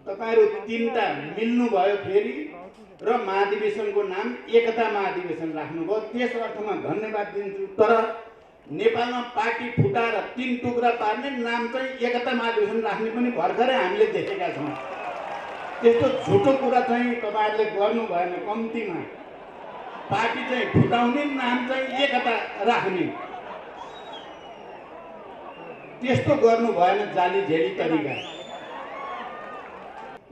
तपाईहरु तीनटा मिल्नु भयो फेरि र महाधिवेशनको नाम एकता महाधिवेशन राख्नुभयो। त्यस अर्थमा धन्यवाद दिन्छु। तर नेपालमा पार्टी फुटाएर तीन टुक्रा पार्ने नाम चाहिँ एकता महाधिवेशन राख्ने पनि भर्खरै हामीले देखेका छौँ। त्यस्तो झुटो कुरा चाहिँ तपाईहरुले गर्नु भएन। कम्तीमा पार्टी चाहिँ फुटाउने नाम चाहिँ एकता राख्ने त्यस्तो गर्नु भएन। जाली झेली तरिका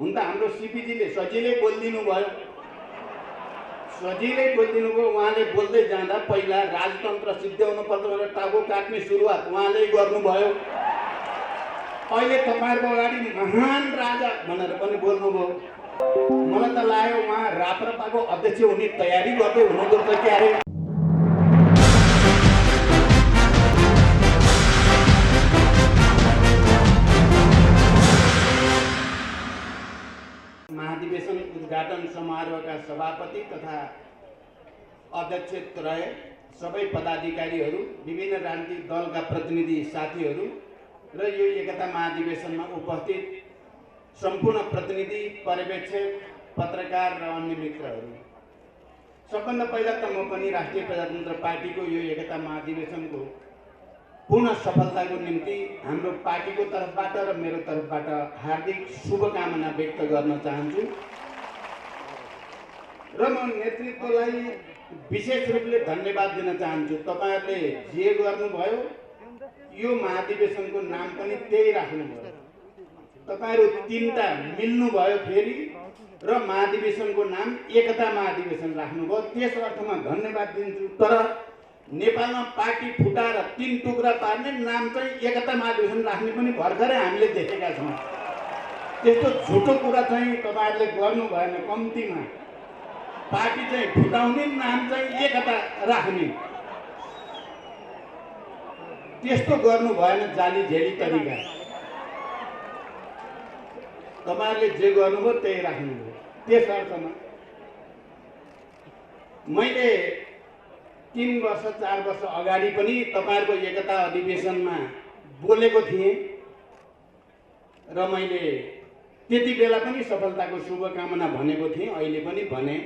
हुन त हाम्रो सीपीजीले सजिलै बोलिदिनु भयो। उहाँले बोल्दै जाँदा पहिला राजतन्त्र सिद्ध्याउनु पर्छ भनेर टाउको काट्ने सुरुवात उहाँले गर्नुभयो। अहिले तपाईहरुको अगाडि महान राजा भनेर पनि बोल्नुभयो। मलाई त लाग्यो उहाँ राप्रपाको अध्यक्ष हुने तयारी गर्दै हुनुहुँदो रहेछ क्यारे। महाधिवेशन उद्घाटन समारोहका सभापति तथा अध्यक्ष रहे सबै पदाधिकारीहरू, विभिन्न राजनीतिक दलका प्रतिनिधि साथीहरू र यो एकता महाधिवेशनमा उपस्थित सम्पूर्ण प्रतिनिधि, पर्यवेक्षक, पत्रकार र अन्य मित्रहरू, सबभन्दा पहिला त म पनि राष्ट्रिय प्रजातन्त्र पार्टीको यो एकता महाधिवेशनको पूर्ण सफलताको निम्ति हाम्रो पार्टीको तर्फबाट र मेरो तर्फबाट हार्दिक शुभकामना व्यक्त गर्न चाहन्छु। र म नेतृत्वलाई विशेष रूपले धन्यवाद दिन चाहन्छु। तपाईहरुले जे गर्नुभयो यो महाधिवेशनको नाम पनि त्यही राख्नुभयो। तपाईहरु तीनटा मिल्नु भयो फेरि र महाधिवेशनको नाम एकता महाधिवेशन राख्नुभयो। त्यस अर्थमा धन्यवाद दिन्छु। तर नेपालमा पार्टी फुटाएर तीन टुक्रा पार्ने नाम चाहिँ एकता महाधिवेशन राख्ने पनि भर्खरै हामीले देखेका छौँ। त्यस्तो झुटो कुरा चाहिँ तपाईहरुले गर्नु भएन। कम्तीमा पार्टी चाहिँ फुटाउने नाम चाहिँ एकता राख्ने त्यस्तो गर्नु भएन। जाली झेली तरिका तपाईहरुले जे गर्नुभयो त्यही राख्नुभयो। त्यस अर्थमा मैले 3 वर्ष 4 वर्ष अगाडि पनि तपाईहरुको एकता अधिवेशनमा बोलेको थिएँ र मैले त्यति बेला पनि सफलताको शुभकामना भनेको थिएँ। अहिले पनि भने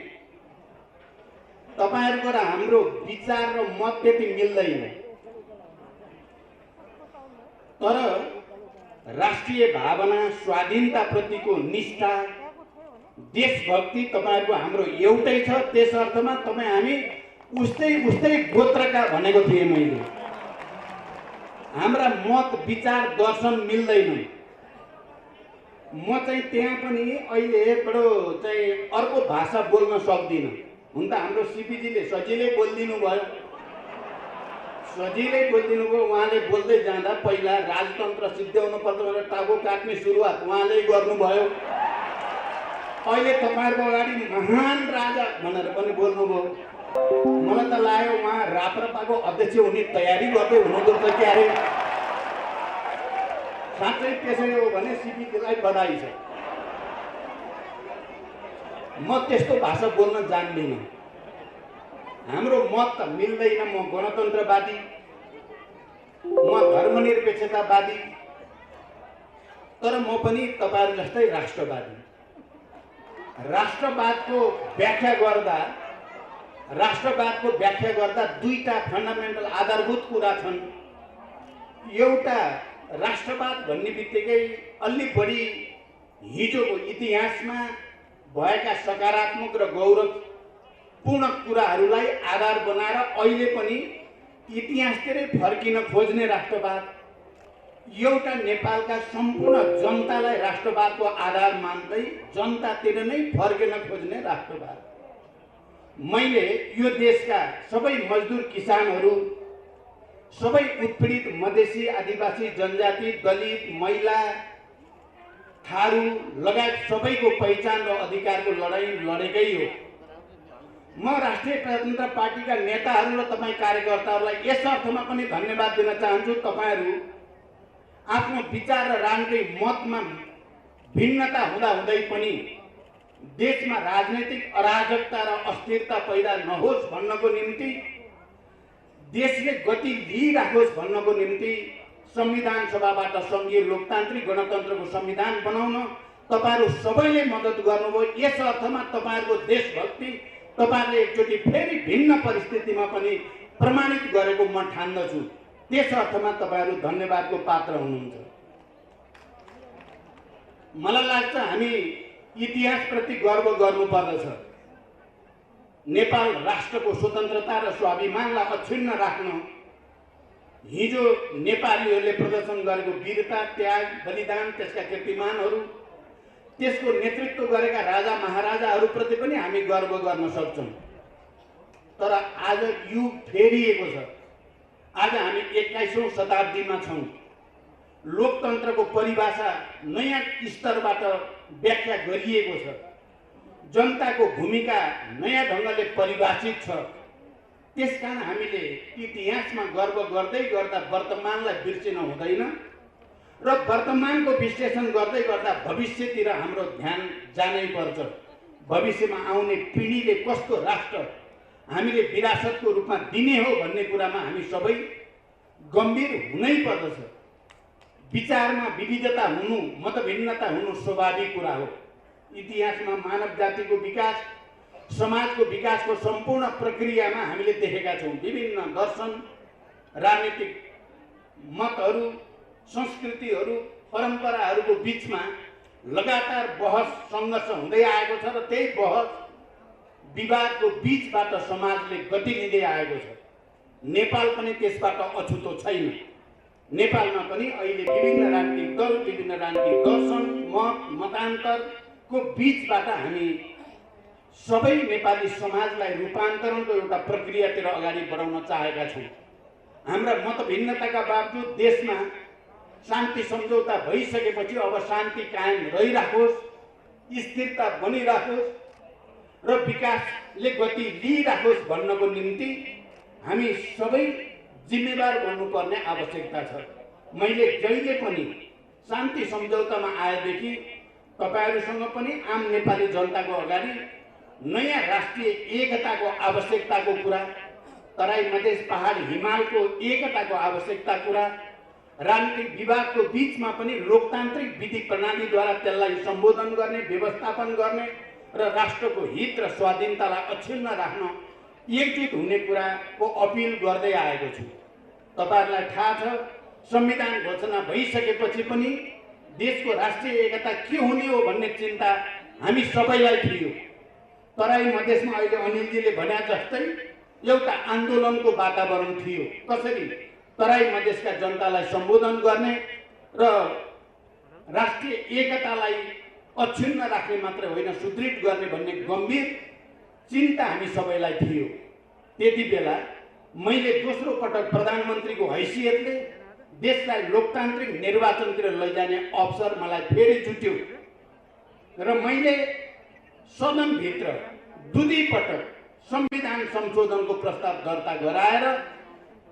तपाईहरुको र हाम्रो विचार र मत त्यति मिल्दैन। तर राष्ट्रिय भावना, स्वाधीनता प्रतिको निष्ठा, देशभक्ति तपाईहरुको हाम्रो एउटै छ। त्यस अर्थमा तपाई हामी उस्तै गोत्रका भनेको थिएँ मैले। हाम्रा मत, विचार, दर्शन मिल्दैन। म चाहिँ त्यहाँ पनि अहिले बडो चाहिँ अर्को भाषा बोल्न सक्दिनँ। हुन त हाम्रो सीपीजीले सजिलै बोलिदिनु भयो। उहाँले बोल्दै जाँदा पहिला राजतन्त्र सिद्ध्याउनु पर्छ भनेर टाउको काट्ने सुरुवात उहाँले गर्नुभयो। अहिले तपाईहरुको अगाडि महान राजा भनेर पनि बोल्नुभयो। मलाई त लाग्यो उहाँ राप्रपाको अध्यक्ष हुने तयारी गर्दै हुनुहुँदो रहेछ क्यारे। साँच्चै त्यसै हो भने सीपीजीलाई बधाई छ। म त्यस्तो भाषा बोल्न जान्दिनँ। हाम्रो मत त मिल्दैन। म गणतन्त्रवादी, म धर्मनिरपेक्षतावादी, तर म पनि तपाईहरु जस्तै राष्ट्रवादी। राष्ट्रवादको व्याख्या गर्दा दुईटा फन्डामेन्टल आधारभूत कुरा छन्। एउटा राष्ट्रवाद भन्ने बित्तिकै अलि बढी हिजोको इतिहासमा भएका सकारात्मक र गौरवपूर्ण कुराहरूलाई आधार बनाएर अहिले पनि इतिहासतिरै फर्किन खोज्ने राष्ट्रवाद, एउटा नेपालका सम्पूर्ण जनतालाई राष्ट्रवादको आधार मान्दै जनतातिर नै फर्किन खोज्ने राष्ट्रवाद। मैले यो देशका सबै मजदुर किसानहरू, सबै उत्पीडित मधेसी, आदिवासी, जनजाति, दलित, महिला, थारू लगायत सबैको पहिचान र अधिकारको लडाई लडेकै हो। म राष्ट्रिय प्रजातन्त्र पार्टीका नेताहरू र तपाईँ कार्यकर्ताहरूलाई यस अर्थमा पनि धन्यवाद दिन चाहन्छु। तपाईहरू आफ्नो विचार र राजनीतिक मतमा भिन्नता हुँदाहुँदै पनि देशमा राजनीतिक अराजकता र अस्थिरता पैदा नहोस् भन्नको निम्ति, देशले गति लिइराखोस् भन्नको निम्ति संविधान सभाबाट संघीय लोकतान्त्रिक गणतन्त्रको संविधान बनाउन तपाईहरु सबैले मद्दत गर्नुभयो। यस अर्थमा तपाईहरुको देशभक्ति तपाईहरुले एकचोटि फेरि भिन्न परिस्थितिमा पनि प्रमाणित गरेको म ठान्दछु। त्यस अर्थमा तपाईहरु धन्यवादको पात्र हुनुहुन्छ। मलाई लाग्छ हामी इतिहासप्रति गर्व गर्नुपर्दछ। नेपाल राष्ट्रको स्वतन्त्रता र स्वाभिमानलाई अक्षुण्ण राख्न हिजो नेपालीहरूले प्रदर्शन गरेको वीरता, त्याग, बलिदान, त्यसका कीर्तिमानहरू, त्यसको नेतृत्व गरेका राजा महाराजाहरूप्रति पनि हामी गर्व गर्न सक्छौँ। तर आज युग फेरिएको छ। आज हामी 21औं शताब्दीमा छौँ। लोकतन्त्रको परिभाषा नयाँ स्तरबाट व्याख्या गरिएको छ। जनताको भूमिका नयाँ ढङ्गले परिभाषित छ। त्यसकारण हामीले इतिहासमा गर्व गर्दै गर्दा वर्तमानलाई बिर्सिन हुँदैन र वर्तमानको विश्लेषण गर्दै गर्दा भविष्यतिर हाम्रो ध्यान जानै पर्छ। भविष्यमा आउने पिढीले कस्तो राष्ट्र हामीले विरासतको रूपमा दिने हो भन्ने कुरामा हामी सबै गम्भीर हुनै पर्दछ। विचारमा विविधता हुनु, मतभिन्नता हुनु स्वाभाविक कुरा हो। इतिहासमा मानव जातिको विकास, समाजको विकासको सम्पूर्ण प्रक्रियामा हामीले देखेका छौँ। विभिन्न दर्शन, राजनीतिक मतहरू, संस्कृतिहरू, परम्पराहरूको बीचमा लगातार बहस सङ्घर्ष हुँदै आएको छ र त्यही बहस विवादको बीचबाट समाजले गति लिँदै आएको छ। नेपाल पनि त्यसबाट अछुतो छैन। नेपालमा पनि अहिले विभिन्न राजनीतिक दल, विभिन्न राजनीतिक दर्शन, मतान्तरको बीचबाट हामी सबै नेपाली समाजलाई रूपान्तरणको एउटा प्रक्रियातिर अगाडि बढाउन चाहेका छौँ। हाम्रा मतभिन्नताका बावजुद देशमा शान्ति सम्झौता भइसकेपछि अब शान्ति कायम रहिराखोस्, स्थिरता बनिराखोस् र विकासले गति लिइराखोस् भन्नको निम्ति हामी सबै जिम्मेवार बन्नुपर्ने आवश्यकता छ। मैले जहिले पनि शान्ति सम्झौतामा आएदेखि तपाईहरुसँग पनि आम नेपाली जनताको अगाडि नयाँ राष्ट्रिय एकताको आवश्यकताको कुरा, तराई मधेस पहाड हिमालको एकताको आवश्यकता कुरा, राजनीतिक विवादको बीचमा पनि लोकतान्त्रिक विधि प्रणालीद्वारा त्यसलाई सम्बोधन गर्ने, व्यवस्थापन गर्ने र राष्ट्रको हित र स्वाधीनतालाई अक्षुण्ण राख्न एकजुट हुने कुराको अपिल गर्दै आएको छु। तपाईहरुलाई थाहा छ, संविधान घोषणा भइसकेपछि पनि देशको राष्ट्रिय एकता के हुने हो भन्ने चिन्ता हामी सबैलाई थियो। तराई मधेसमा अहिले अनिलजीले भने जस्तै एउटा आन्दोलनको वातावरण थियो। कसरी तराई मधेसका जनतालाई सम्बोधन गर्ने र राष्ट्रिय एकतालाई अक्षुण्ण राख्ने मात्र होइन, सुदृढ गर्ने भन्ने गम्भीर चिन्ता हामी सबैलाई थियो। त्यति बेला मैले दोस्रो पटक प्रधानमन्त्रीको हैसियतले देशलाई लोकतान्त्रिक निर्वाचनतिर लैजाने अवसर मलाई फेरि जुट्यो र मैले सदनभित्र दुई पटक संविधान संशोधनको प्रस्ताव दर्ता गराएर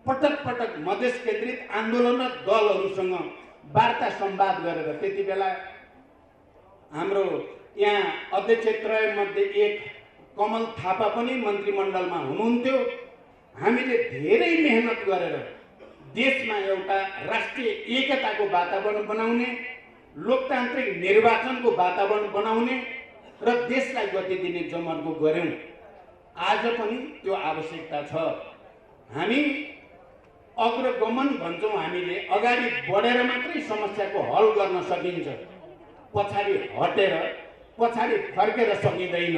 पटक पटक मधेस केन्द्रित आन्दोलनरत दलहरूसँग वार्ता संवाद गरेर, त्यति बेला हाम्रो यहाँ अध्यक्षत्रय मध्ये एक कमल थापा पनि मन्त्रीमण्डलमा हुनुहुन्थ्यो। हामीले धेरै मेहनत गरेर देशमा एउटा राष्ट्रिय एकताको वातावरण बनाउने, लोकतान्त्रिक निर्वाचनको वातावरण बनाउने र देशलाई गति दिने जमर्को गर्यौं। आज पनि त्यो आवश्यकता छ। हामी अग्रगमन भन्छौँ, हामीले अगाडि बढेर मात्रै समस्याको हल गर्न सकिन्छ, पछाडि हटेर पछाडि फर्केर सकिँदैन।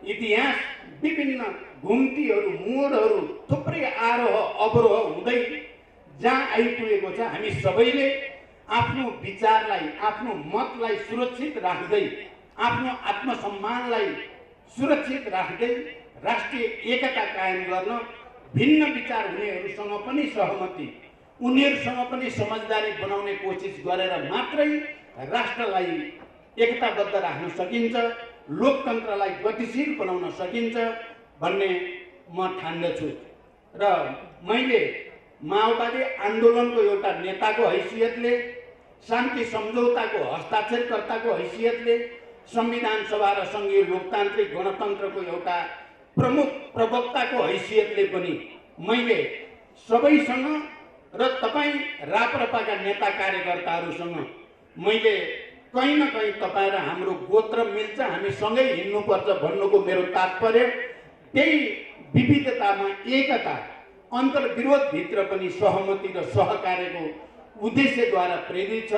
इतिहास विभिन्न घुम्तीहरू, मोडहरू, थुप्रै आरोह अवरोह हुँदै जहाँ आइपुगेको छ, हामी सबैले आफ्नो विचारलाई, आफ्नो मतलाई सुरक्षित राख्दै, आफ्नो आत्मसम्मानलाई सुरक्षित राख्दै राष्ट्रिय एकता कायम गर्न भिन्न विचार हुनेहरूसँग पनि सहमति, उनीहरूसँग पनि समझदारी बनाउने कोसिस गरेर मात्रै राष्ट्रलाई एकताबद्ध राख्न सकिन्छ, लोकतन्त्रलाई गतिशील बनाउन सकिन्छ भन्ने म ठान्दछु। र मैले माओवादी आन्दोलनको एउटा नेताको हैसियतले, शान्ति सम्झौताको हस्ताक्षरकर्ताको हैसियतले, संविधान सभा र सङ्घीय लोकतान्त्रिक गणतन्त्रको एउटा प्रमुख प्रवक्ताको हैसियतले पनि मैले सबैसँग र तपाईँ राप्रपाका नेता कार्यकर्ताहरूसँग मैले कहीँ न कहीँ तपाईँ र हाम्रो गोत्र मिल्छ, हामी सँगै हिँड्नुपर्छ भन्नुको मेरो तात्पर्य त्यही विविधतामा एकता, अन्तर्विरोधभित्र पनि सहमति र सहकार्यको उद्देश्यद्वारा प्रेरित छ।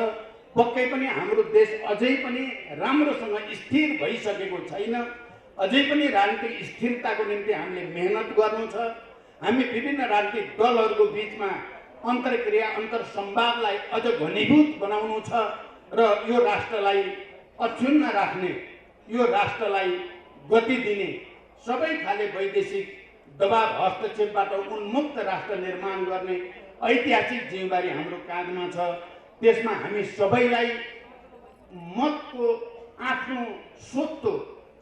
पक्कै पनि हाम्रो देश अझै पनि राम्रोसँग स्थिर भइसकेको छैन। अझै पनि राजनीतिक स्थिरताको निम्ति हामीले मेहनत गर्नु छ। हामी विभिन्न राजनीतिक दलहरूको बिचमा अन्तर्क्रिया, अन्तर्संवादलाई अझ घनीभूत बनाउनु छ र यो राष्ट्रलाई अक्षुण्ण राख्ने, यो राष्ट्रलाई गति दिने, सबै खाले वैदेशिक दबाव हस्तक्षेपबाट उन्मुक्त राष्ट्र निर्माण गर्ने ऐतिहासिक जिम्मेवारी हाम्रो काँधमा छ। त्यसमा हामी सबैलाई मतको आफ्नो स्वत्व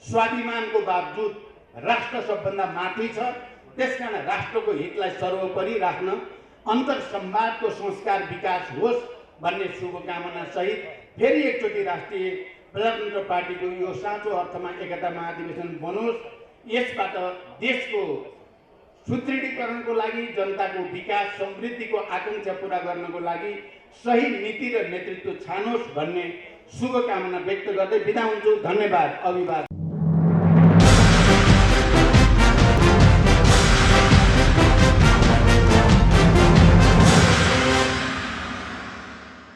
स्वाभिमानको बावजुद राष्ट्र सबभन्दा माथि छ। त्यसकारण राष्ट्रको हितलाई सर्वोपरि राख्न अन्तर्संवादको संस्कार विकास होस् भन्ने शुभकामना सहित फेरि एकचोटि राष्ट्रिय प्रजातन्त्र पार्टीको यो साँचो अर्थमा एकता महाधिवेशन बनोस्। यसबाट देशको सुदृढीकरणको लागि, जनताको विकास समृद्धिको आकांक्षा पूरा गर्नको लागि सही नीति र नेतृत्व छानोस् भन्ने शुभकामना व्यक्त गर्दै बिदा हुन्छु। धन्यवाद। अभिवादन।